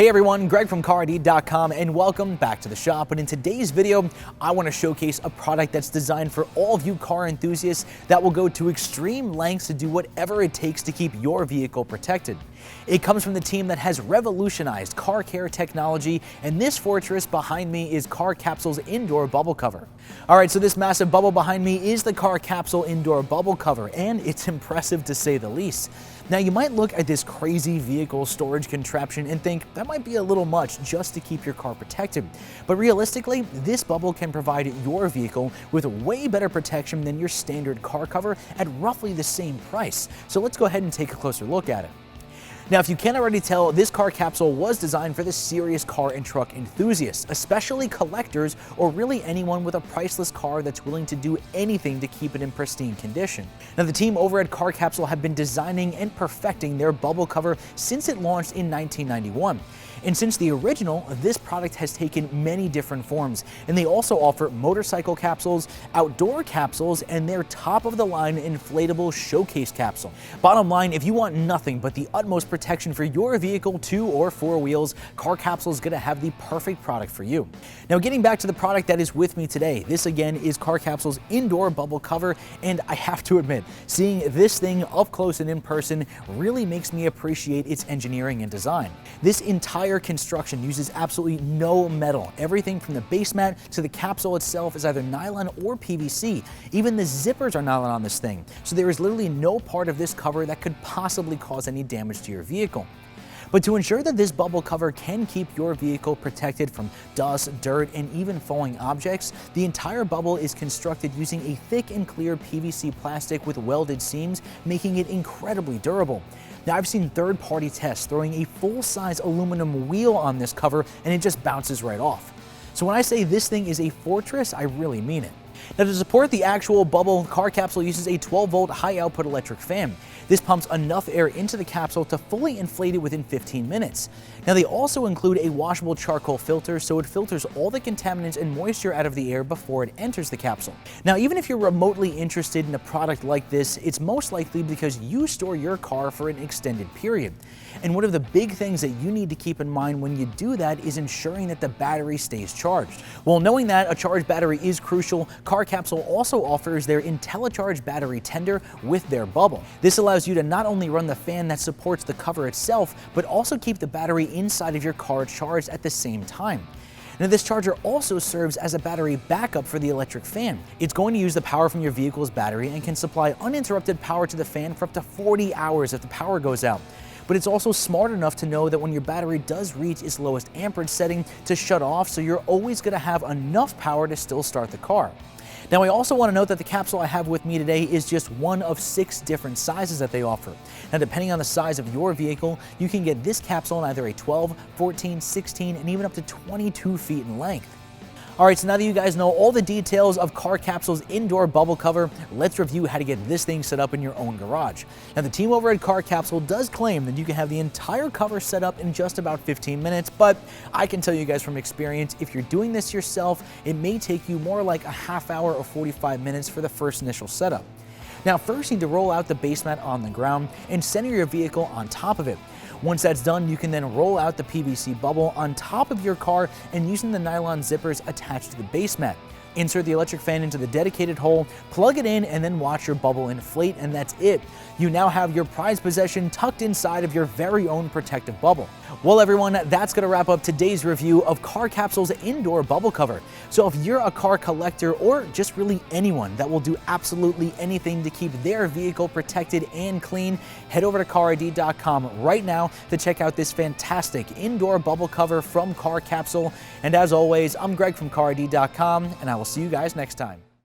Hey everyone, Greg from CarID.com and welcome back to the shop. And in today's video, I want to showcase a product that's designed for all of you car enthusiasts that will go to extreme lengths to do whatever it takes to keep your vehicle protected. It comes from the team that has revolutionized car care technology, and this fortress behind me is CarCapsule's indoor bubble cover. Alright, so this massive bubble behind me is the CarCapsule indoor bubble cover, and it's impressive to say the least. Now you might look at this crazy vehicle storage contraption and think that might be a little much just to keep your car protected. But realistically, this bubble can provide your vehicle with way better protection than your standard car cover at roughly the same price. So let's go ahead and take a closer look at it. Now, if you can't already tell, this car capsule was designed for the serious car and truck enthusiasts, especially collectors or really anyone with a priceless car that's willing to do anything to keep it in pristine condition. Now, the team over at CarCapsule have been designing and perfecting their bubble cover since it launched in 1991. And since the original, this product has taken many different forms, and they also offer motorcycle capsules, outdoor capsules, and their top-of-the-line inflatable showcase capsule. Bottom line, if you want nothing but the utmost protection for your vehicle, 2 or 4 wheels, CarCapsule is going to have the perfect product for you. Now, getting back to the product that is with me today, this again is CarCapsule's indoor bubble cover, and I have to admit, seeing this thing up close and in person really makes me appreciate its engineering and design. This entire construction uses absolutely no metal. Everything from the base mat to the capsule itself is either nylon or PVC. Even the zippers are nylon on this thing, so there is literally no part of this cover that could possibly cause any damage to your vehicle. But to ensure that this bubble cover can keep your vehicle protected from dust, dirt, and even falling objects, the entire bubble is constructed using a thick and clear PVC plastic with welded seams, making it incredibly durable. Now, I've seen third-party tests throwing a full-size aluminum wheel on this cover and it just bounces right off. So when I say this thing is a fortress, I really mean it. Now, to support the actual bubble, CarCapsule uses a 12-volt high-output electric fan. This pumps enough air into the capsule to fully inflate it within 15 minutes. Now, they also include a washable charcoal filter, so it filters all the contaminants and moisture out of the air before it enters the capsule. Now, even if you're remotely interested in a product like this, it's most likely because you store your car for an extended period. And one of the big things that you need to keep in mind when you do that is ensuring that the battery stays charged. Well, knowing that a charged battery is crucial, CarCapsule also offers their IntelliCharge battery tender with their bubble. This allows you to not only run the fan that supports the cover itself, but also keep the battery inside of your car charged at the same time. Now, this charger also serves as a battery backup for the electric fan. It's going to use the power from your vehicle's battery and can supply uninterrupted power to the fan for up to 40 hours if the power goes out. But it's also smart enough to know that when your battery does reach its lowest amperage setting to shut off, so you're always going to have enough power to still start the car. Now, I also want to note that the capsule I have with me today is just one of 6 different sizes that they offer. Now, depending on the size of your vehicle, you can get this capsule in either a 12, 14, 16, and even up to 22 feet in length. Alright, so now that you guys know all the details of CarCapsule's indoor bubble cover, let's review how to get this thing set up in your own garage. Now, the team over at CarCapsule does claim that you can have the entire cover set up in just about 15 minutes, but I can tell you guys from experience, if you're doing this yourself, it may take you more like a half hour or 45 minutes for the first initial setup. Now, first you need to roll out the base mat on the ground and center your vehicle on top of it. Once that's done, you can then roll out the PVC bubble on top of your car and using the nylon zippers attached to the base mat. Insert the electric fan into the dedicated hole, plug it in, and then watch your bubble inflate, and that's it. You now have your prized possession tucked inside of your very own protective bubble. Well, everyone, that's going to wrap up today's review of CarCapsule's indoor bubble cover. So if you're a car collector or just really anyone that will do absolutely anything to keep their vehicle protected and clean, head over to CarID.com right now to check out this fantastic indoor bubble cover from CarCapsule. And as always, I'm Greg from CarID.com, and I will see you guys next time.